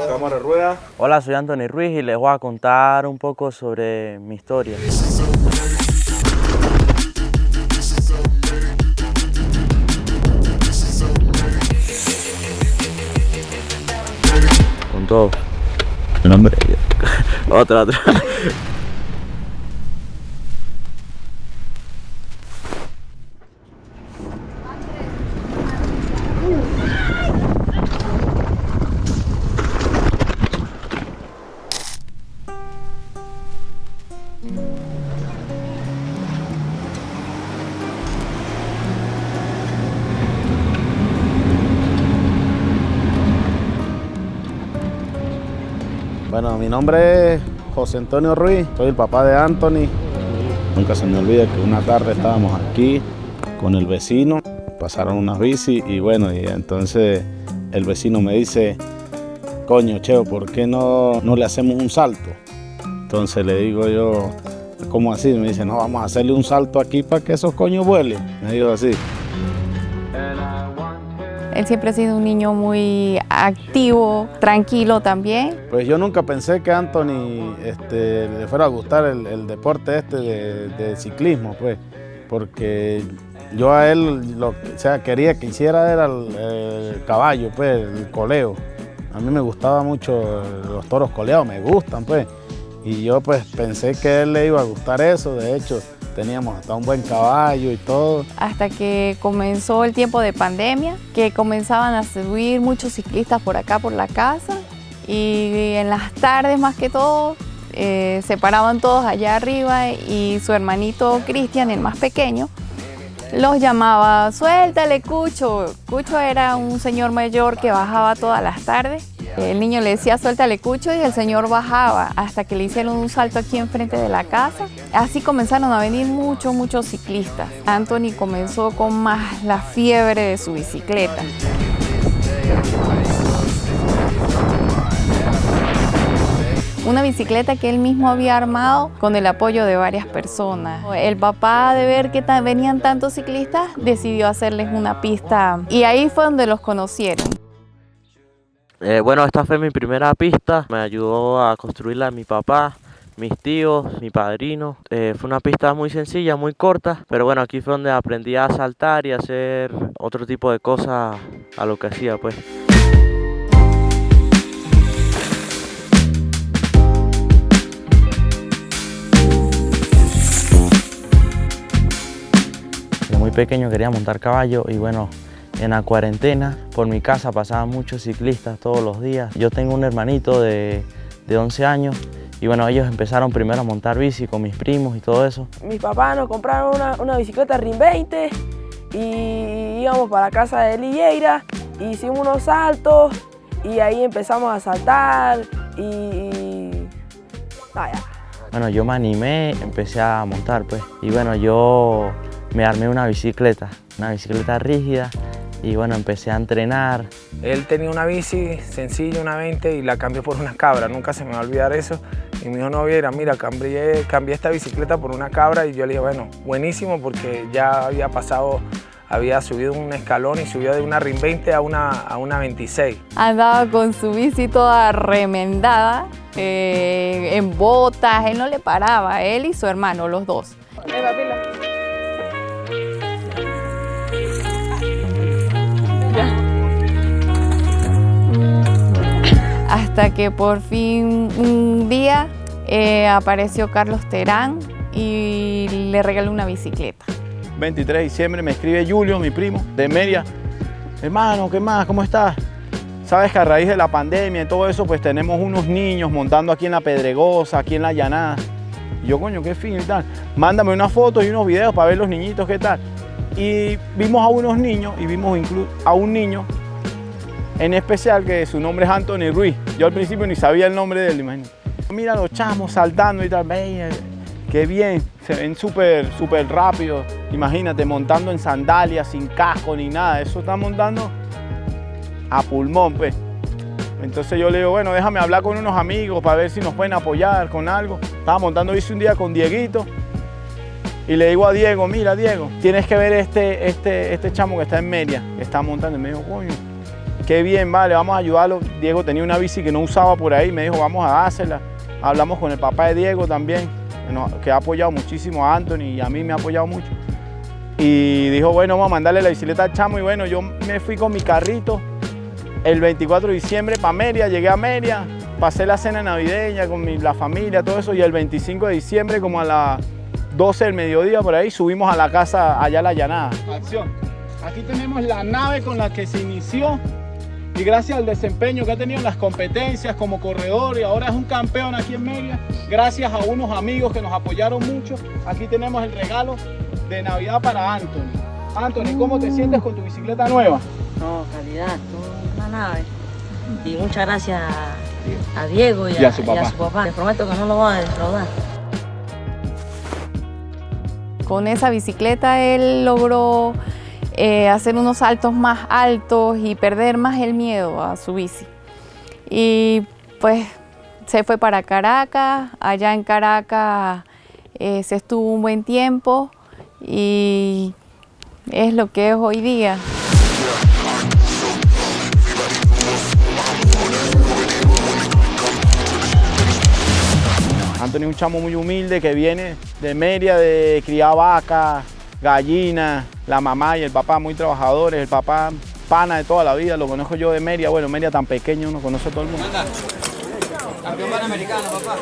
Cámara, rueda. Hola, soy Anthony Ruiz y les voy a contar un poco sobre mi historia. Con todo. El nombre. Otra. Bueno, mi nombre es José Antonio Ruiz, soy el papá de Anthony. Nunca se me olvida que una tarde estábamos aquí con el vecino, pasaron unas bicis y bueno, y entonces el vecino me dice, coño, Cheo, ¿por qué no le hacemos un salto? Entonces le digo yo, ¿cómo así? Me dice, no, vamos a hacerle un salto aquí para que esos coños vuelen. Me dijo así. Él siempre ha sido un niño muy activo, tranquilo también. Pues yo nunca pensé que a Anthony le fuera a gustar el deporte de ciclismo, pues, porque yo a él quería que hiciera era el caballo, pues, el coleo. A mí me gustaba mucho los toros coleados, me gustan, pues, y yo pues pensé que a él le iba a gustar eso. De hecho, teníamos hasta un buen caballo y todo. Hasta que comenzó el tiempo de pandemia, que comenzaban a subir muchos ciclistas por acá, por la casa, y en las tardes más que todo, se paraban todos allá arriba y su hermanito Cristian, el más pequeño, los llamaba, suéltale Cucho. Cucho era un señor mayor que bajaba todas las tardes. El niño le decía, suéltale Cucho, y el señor bajaba hasta que le hicieron un salto aquí enfrente de la casa. Así comenzaron a venir muchos ciclistas. Anthony comenzó con más la fiebre de su bicicleta. Una bicicleta que él mismo había armado con el apoyo de varias personas. El papá, de ver que venían tantos ciclistas, decidió hacerles una pista y ahí fue donde los conocieron. Bueno, esta fue mi primera pista, me ayudó a construirla mi papá, mis tíos, mi padrino. Fue una pista muy sencilla, muy corta, pero bueno, aquí fue donde aprendí a saltar y a hacer otro tipo de cosas a lo que hacía, pues. Desde muy pequeño quería montar caballo y bueno, en la cuarentena, por mi casa pasaban muchos ciclistas todos los días. Yo tengo un hermanito de 11 años y bueno, ellos empezaron primero a montar bici con mis primos y todo eso. Mis papás nos compraron una bicicleta RIN 20 y íbamos para la casa de Lilleira, hicimos unos saltos y ahí empezamos a saltar vaya. Bueno, yo me animé, empecé a montar pues y bueno, yo me armé una bicicleta rígida. Y bueno, empecé a entrenar. Él tenía una bici sencilla, una 20, y la cambió por una cabra, nunca se me va a olvidar eso. Y me dijo, no, Viera, mira, cambié esta bicicleta por una cabra, y yo le dije, bueno, buenísimo, porque ya había subido un escalón y subió de una RIN 20 a una 26. Andaba con su bici toda remendada, en botas, él no le paraba, él y su hermano, los dos. Hasta que por fin un día apareció Carlos Terán y le regaló una bicicleta. 23 de diciembre me escribe Julio, mi primo, de Mérida. Hermano, ¿qué más? ¿Cómo estás? Sabes que a raíz de la pandemia y todo eso, pues tenemos unos niños montando aquí en la Pedregosa, aquí en la Llanada. Y yo, coño, qué fin y tal. Mándame unas fotos y unos videos para ver los niñitos, qué tal. Y vimos a unos niños y vimos incluso a un niño en especial que su nombre es Anthony Ruiz. Yo al principio ni sabía el nombre de él, imagínate. Mira los chamos saltando y tal, qué bien, se ven súper rápidos. Imagínate, montando en sandalias, sin casco ni nada, eso está montando a pulmón, pues. Entonces yo le digo, bueno, déjame hablar con unos amigos para ver si nos pueden apoyar con algo. Estaba montando bici un día con Dieguito y le digo a Diego, mira Diego, tienes que ver este chamo que está en Mérida, que está montando. Y me dijo, coño, qué bien, vale, vamos a ayudarlo. Diego tenía una bici que no usaba por ahí, me dijo, vamos a dársela. Hablamos con el papá de Diego también, que ha apoyado muchísimo a Anthony y a mí me ha apoyado mucho. Y dijo, bueno, vamos a mandarle la bicicleta al chamo. Y bueno, yo me fui con mi carrito el 24 de diciembre para Mérida, llegué a Mérida, pasé la cena navideña con la familia, todo eso, y el 25 de diciembre, como a las 12 del mediodía por ahí, subimos a la casa allá a La Llanada. Acción. Aquí tenemos la nave con la que se inició y gracias al desempeño que ha tenido en las competencias como corredor y ahora es un campeón aquí en Mérida, gracias a unos amigos que nos apoyaron mucho, aquí tenemos el regalo de Navidad para Anthony. Anthony, ¿cómo te sientes con tu bicicleta nueva? No, calidad, una nave. Y muchas gracias a Diego y a su papá. Les prometo que no lo voy a defraudar. Con esa bicicleta él logró hacer unos saltos más altos y perder más el miedo a su bici. Y pues se fue para Caracas, allá en Caracas se estuvo un buen tiempo y es lo que es hoy día. Anthony es un chamo muy humilde que viene de Mérida, de criar vacas, gallinas, la mamá y el papá muy trabajadores, el papá pana de toda la vida, lo conozco yo de Mérida, bueno, Mérida tan pequeño, uno conoce a todo el mundo. Campeón panamericano, papá.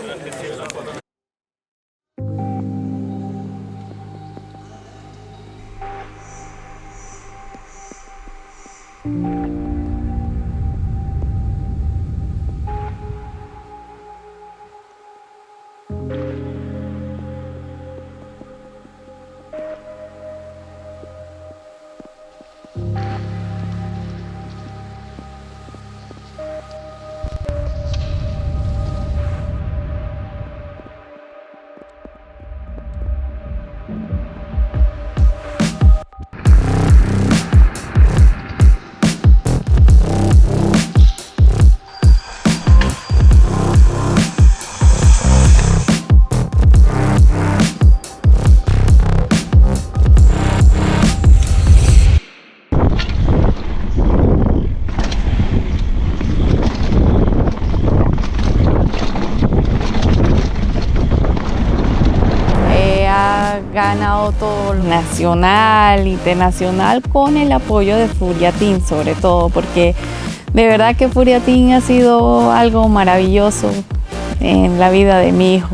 Ganado todo nacional, internacional, con el apoyo de Furiatín sobre todo, porque de verdad que Furiatín ha sido algo maravilloso en la vida de mi hijo.